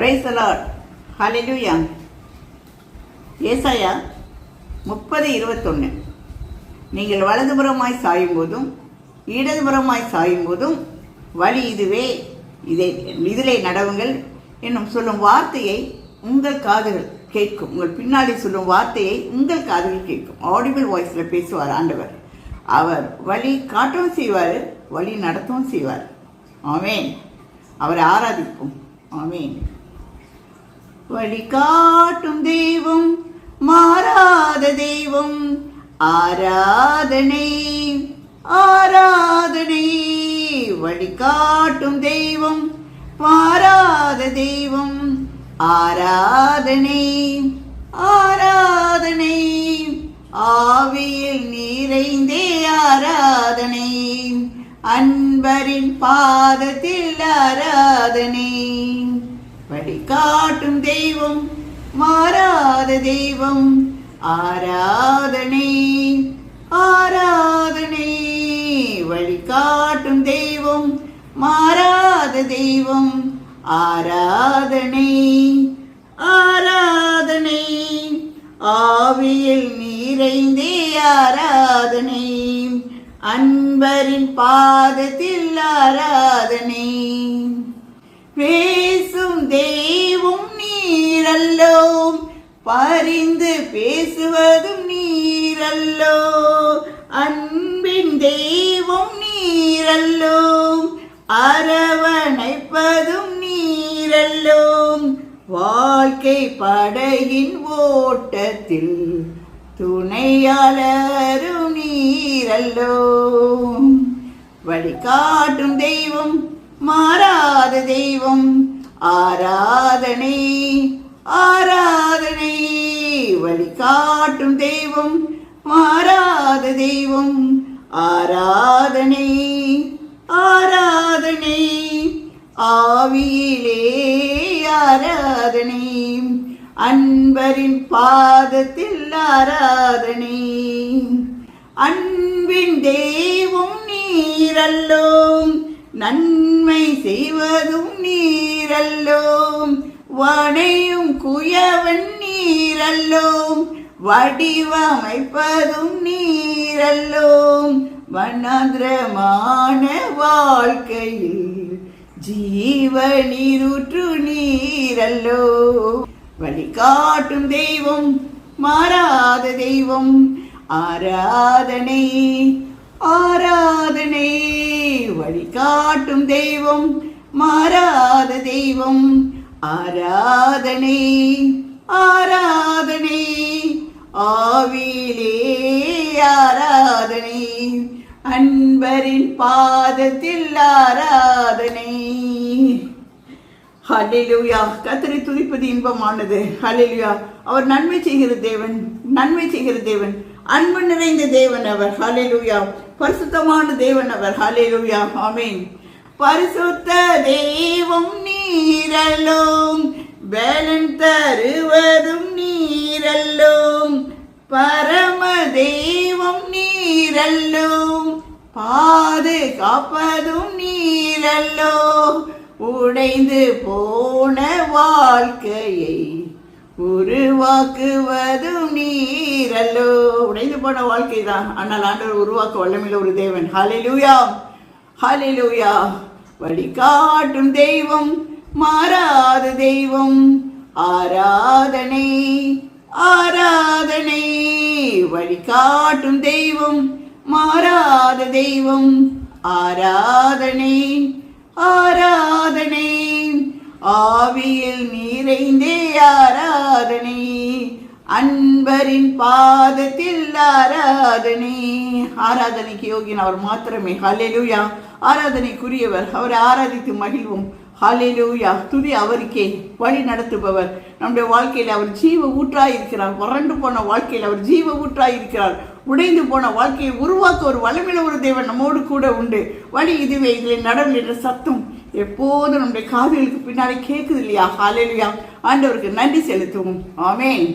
Praise the Lord. ஹல்லேலூயா. ஏசாயா 30:21. நீங்கள் வலதுபுறமாய் சாயும் போதும் இடதுபுறமாய் சாயும் போதும் வழி இதுவே, இதிலே நடவுங்கள் என்னும் சொல்லும் வார்த்தையை உங்கள் காதுகள் கேட்கும். உங்கள் பின்னாடி சொல்லும் வார்த்தையை உங்கள் காதுகள் கேட்கும். ஆடிபிள் வாய்ஸில் பேசுவார் ஆண்டவர். அவர் வழி காட்டவும் செய்வார், வழி நடத்தவும் செய்வார். ஆமேன். அவரை ஆராதிப்போம். ஆமேன். வழி காட்டும் தெய்வம், மாறாத தெய்வம், ஆராதனை ஆராதனை. வழி காட்டும் தெய்வம், மாறாத தெய்வம், ஆராதனை ஆராதனை. ஆவியில் நிறைந்தே ஆராதனை, அன்பரின் பாதத்தில் ஆராதனை. வழி காட்டும் தெய்வம், மாறாத தெய்வம், ஆராதனை ஆராதனை. வழி காட்டும் தெய்வம், மாறாத தெய்வம், ஆராதனை ஆராதனை. ஆவியில் நிறைந்தே ஆராதனை, அன்பரின் பாதத்தில் ஆராதனை. பேசும் தெய்வம் நீரல்லோ, பரிந்து பேசுவதும் நீரல்லோ. அன்பின் தெய்வம் நீரல்லோ, அரவணைப்பதும் நீரல்லோ. வாழ்க்கை படகின் ஓட்டத்தில் துணையாளரும் நீரல்லோ. வழிகாட்டும் தெய்வம், மாறாத தெய்வம், ஆராதனை ஆராதனை. வழிகாட்டும் தெய்வம், மாறாத தெய்வம், ஆராதனை ஆராதனை. ஆவியிலே ஆராதனை, அன்பரின் பாதத்தில் ஆராதனை. அன்பின் தெய்வம் நீரல்லோ, நன்மை செய்வதும் நீரல்லோ. வனையும் குயவன் நீரல்லோ, வடிவமைப்பதும் நீரல்லோ. வனாந்திரமான வாழ்க்கையில் ஜீவநீரூற்று நீரல்லோ. வழிகாட்டும் தெய்வம், மாறாத தெய்வம், ஆராதனை ஆராதனை. வழிகாட்டும் தெய்வம், மாறாத தெய்வம், ஆராதனை ஆராதனை. ஆவியிலே ஆராதனை, அன்பரின் பாதத்தில் ஆராதனை. ஹல்லேலூயா. கர்த்தரை துதிப்பது இன்பமானது. ஹல்லேலூயா. அவர் நன்மை செய்கிற தேவன், நன்மை செய்கிற தேவன், அன்பு நிறைந்த தேவன் அவர். ஹல்லேலூயா. பரிசுத்தமான தேவன் அவர். ஹல்லேலூயா. ஆமென். பரிசுத்த தெய்வம் நீரல்லோ, பலன் தருவதும் நீரல்லோ. பரம தெய்வம் நீரல்லோ, பாதுகாப்பதும் நீரல்லோ. உடைந்து போன வாழ்க்கையை உருவாக்குவதும் நீரல்லோ. உடைந்து போன வாழ்க்கை தான், ஆனால் ஆண்டவர் உருவாக்க வல்லமையுள்ள ஒரு தேவன். ஹல்லேலூயா ஹல்லேலூயா. வழிகாட்டும் தெய்வம், மாறாத தெய்வம், ஆராதனை ஆராதனை. வழிகாட்டும் தெய்வம், மாறாத தெய்வம், ஆராதனை ஆராதனை. ஆவியில் நிறைந்தே ஆராதனை, அன்பரின் பாதத்தில் ஆராதனை. ஆராதனைக்கு யோகியன் அவர் மாத்திரமே. ஹல்லேலூயா. ஆராதனைக்குரியவர். அவரை ஆராதித்து மகிழ்வோம். ஹல்லேலூயா. துதி அவருக்கே. வழி நடத்துபவர். நம்முடைய வாழ்க்கையில் அவர் ஜீவ ஊற்றாயிருக்கிறார். வறண்டு போன வாழ்க்கையில் அவர் ஜீவ ஊற்றாயிருக்கிறார். உடைந்து போன வாழ்க்கையை உருவாக்க ஒரு வல்லமையுள்ள ஒரு தேவன் நம்மோடு கூட உண்டு. வழி இதுவே, இதில் நடவில் என்ற சத்தம் எப்போதும் நம்முடைய காதுகளுக்கு பின்னாடி கேட்குது இல்லையா? ஹல்லேலூயா. ஆண்டவருக்கு நன்றி செலுத்துவோம். ஆமென்.